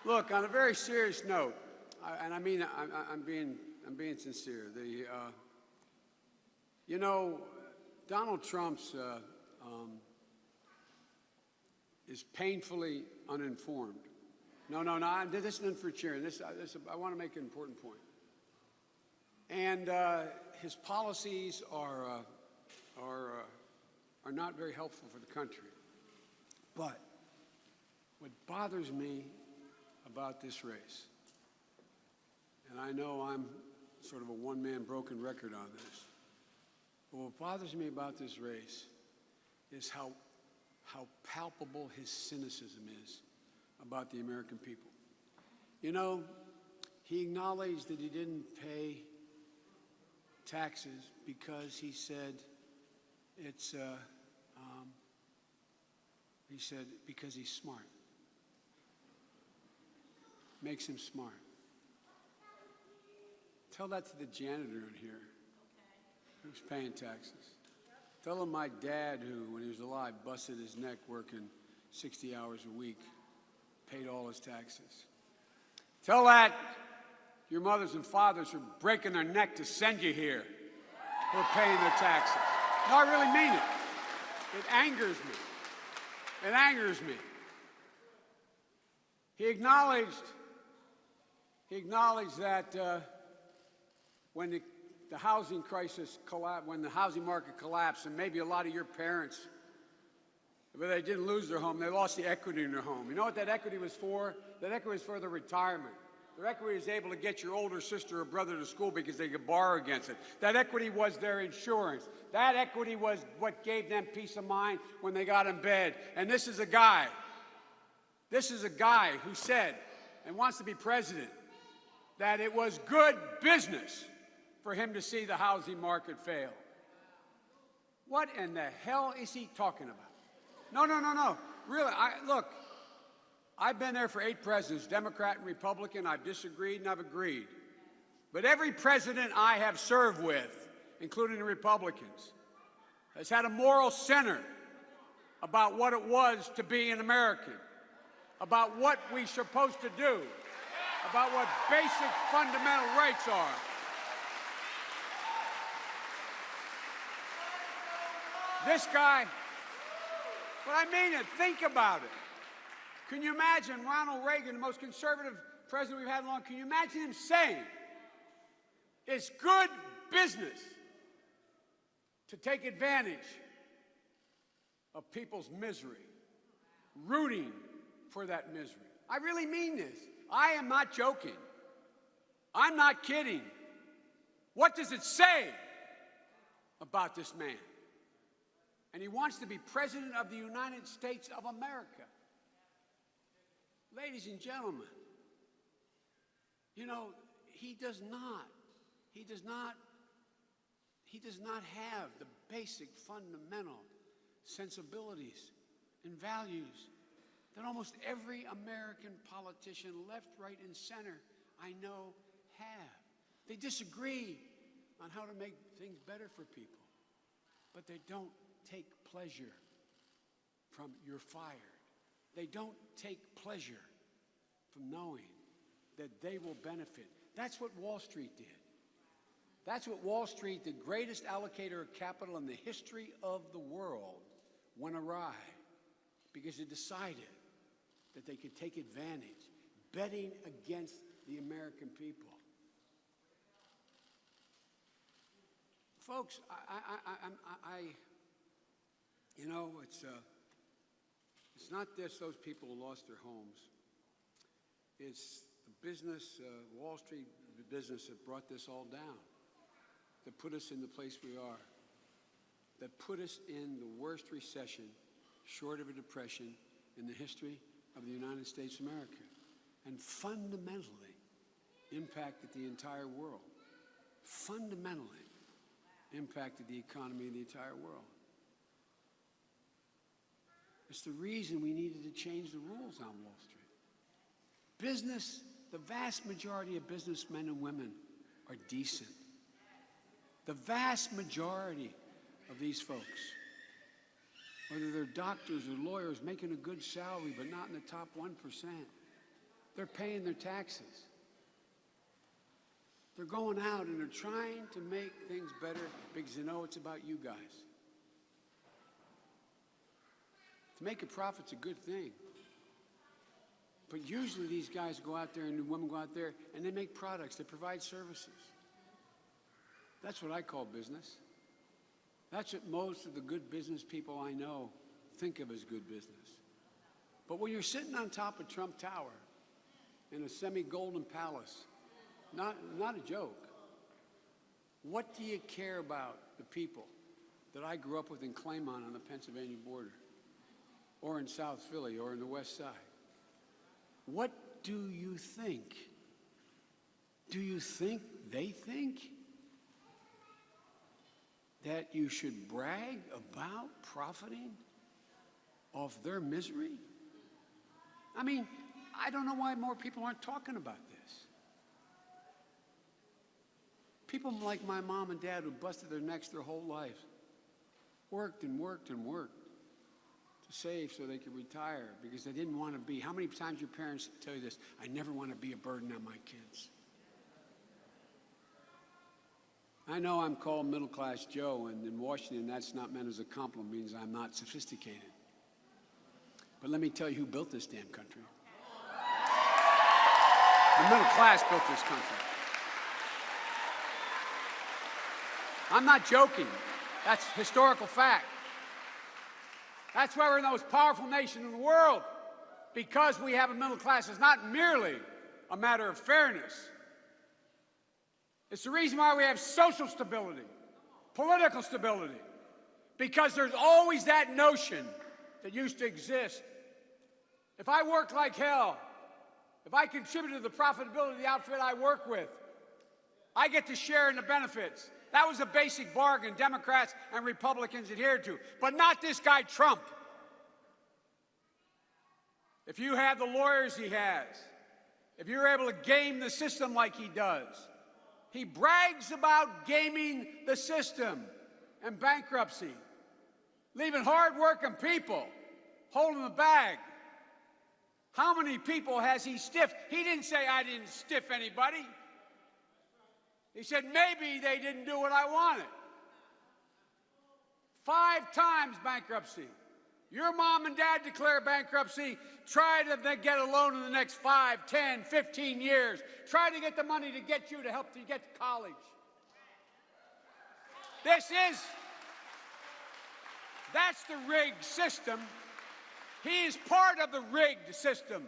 Look, on a very serious note, and I mean, I'm being sincere. Donald Trump's is painfully uninformed. No. This isn't for cheering. I want to make an important point. And his policies are not very helpful for the country. But what bothers me about this race, and I know I'm sort of a one-man broken record on this, but what bothers me about this race is how palpable his cynicism is about the American people. You know, he acknowledged that he didn't pay taxes because he said because he's smart. Makes him smart. Tell that to the janitor in here who's paying taxes. Tell him my dad, who, when he was alive, busted his neck working 60 hours a week, paid all his taxes. Tell that your mothers and fathers who are breaking their neck to send you here, who are paying their taxes. No, I really mean it. It angers me. It angers me. He acknowledged that when the housing crisis collapsed, when the housing market collapsed, and maybe a lot of your parents, but they didn't lose their home, they lost the equity in their home. You know what that equity was for? That equity was for their retirement. Their equity was able to get your older sister or brother to school because they could borrow against it. That equity was their insurance. That equity was what gave them peace of mind when they got in bed. And this is a guy who said, and wants to be president, that it was good business for him to see the housing market fail. What in the hell is he talking about? No. Really, look, I've been there for 8 presidents, Democrat and Republican. I've disagreed and I've agreed. But every president I have served with, including the Republicans, has had a moral center about what it was to be an American, about what we're supposed to do, about what basic fundamental rights are. This guy, but I mean it, think about it. Can you imagine Ronald Reagan, the most conservative president we've had in a long time, can you imagine him saying, it's good business to take advantage of people's misery, rooting for that misery? I really mean this. I am not joking. I'm not kidding. What does it say about this man? And he wants to be President of the United States of America. Ladies and gentlemen, you know, he does not have the basic fundamental sensibilities and values that almost every American politician, left, right, and center, I know have. They disagree on how to make things better for people, but they don't take pleasure from you're fired. They don't take pleasure from knowing that they will benefit. That's what Wall Street did. That's what Wall Street, the greatest allocator of capital in the history of the world, went awry because it decided that they could take advantage, betting against the American people. Folks, you know, it's not just those people who lost their homes. It's the business, Wall Street business, that brought this all down, that put us in the place we are, that put us in the worst recession, short of a depression, in the history of the United States of America, and fundamentally impacted the entire world, fundamentally impacted the economy of the entire world. It's the reason we needed to change the rules on Wall Street. Business, the vast majority of businessmen and women are decent. The vast majority of these folks, whether they're doctors or lawyers making a good salary but not in the top 1%, They're paying their taxes. They're going out and they're trying to make things better because they know it's about you guys. To make a profit's a good thing. But usually these guys go out there and the women go out there and they make products, they provide services. That's what I call business. That's what most of the good business people I know think of as good business. But when you're sitting on top of Trump Tower in a semi-golden palace, not a joke, what do you care about the people that I grew up with in Claymont on the Pennsylvania border, or in South Philly, or in the West Side? What do you think? Do you think they think that you should brag about profiting off their misery? I mean, I don't know why more people aren't talking about this. People like my mom and dad who busted their necks their whole life, worked and worked and worked to save so they could retire because they didn't want to be. How many times your parents tell you this? I never want to be a burden on my kids. I know I'm called middle-class Joe, and in Washington, that's not meant as a compliment. It means I'm not sophisticated. But let me tell you who built this damn country. The middle class built this country. I'm not joking. That's historical fact. That's why we're the most powerful nation in the world, because we have a middle class. It's not merely a matter of fairness. It's the reason why we have social stability, political stability, because there's always that notion that used to exist. If I work like hell, if I contribute to the profitability of the outfit I work with, I get to share in the benefits. That was a basic bargain Democrats and Republicans adhered to, but not this guy Trump. If you have the lawyers he has, if you're able to game the system like he does, he brags about gaming the system and bankruptcy, leaving hard-working people holding the bag. How many people has he stiffed? He didn't say, I didn't stiff anybody. He said, maybe they didn't do what I wanted. 5 times bankruptcy. Your mom and dad declare bankruptcy. Try to get a loan in the next 5, 10, 15 years. Try to get the money to get you to help you get to college. That's the rigged system. He is part of the rigged system.